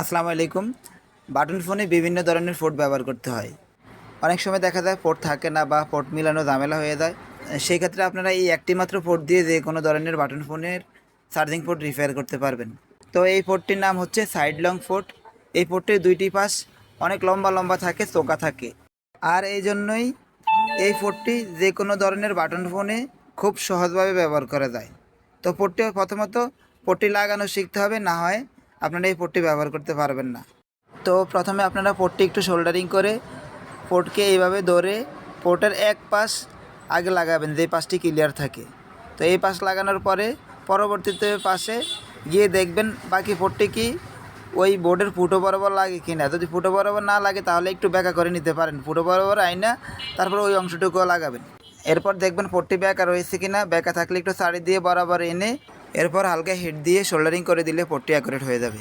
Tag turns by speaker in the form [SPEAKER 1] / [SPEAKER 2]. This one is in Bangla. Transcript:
[SPEAKER 1] আসসালামু আলাইকুম। বাটন ফোনে বিভিন্ন ধরনের পোর্ট ব্যবহার করতে হয়। অনেক সময় দেখা যায় পোর্ট থাকে না বা পোর্ট মিলানো ঝামেলা হয়ে যায়। সেই ক্ষেত্রে আপনারা এই একটি মাত্র পোর্ট দিয়ে যে কোনো ধরনের বাটন ফোনের চার্জিং পোর্ট রিপেয়ার করতে পারবেন। তো এই পোর্টটির নাম হচ্ছে সাইড লং পোর্ট। এই পোর্টের দুইটি পাশ অনেক লম্বা লম্বা থাকে, চোকা থাকে। আর এই জন্যই এই পোর্টটি যে কোনো ধরনের বাটন ফোনে খুব সহজভাবে ব্যবহার করা যায়। তো পোর্টটি লাগানো শিখতে হবে, না হয় আপনারা এই পোর্টটি ব্যবহার করতে পারবেন না। তো প্রথমে আপনারা পোর্টটি একটু সোল্ডারিং করে পোর্টকে এইভাবে ধরে পোর্টের এক পাশ আগে লাগাবেন, যে পাশটি ক্লিয়ার থাকে। তো এই পাশ লাগানোর পরে পরবর্তীতে পাশে গিয়ে দেখবেন বাকি পোর্টটি কি ওই বোর্ডের ফুটো বরাবর লাগে কি না। যদি ফুটো বরাবর না লাগে তাহলে একটু ব্যাকা করে নিতে পারেন, ফুটো বরাবর আইনা তারপর ওই অংশটুকুও লাগাবেন। এরপর দেখবেন পোর্টটি ব্যাকা রয়েছে কি না, ব্যাকা থাকলে একটু সাইড দিয়ে বরাবর এনে এরপর হালকা হিট দিয়ে সোল্ডারিং করে দিলে পোর্টটি অ্যাকুরেট হয়ে যাবে।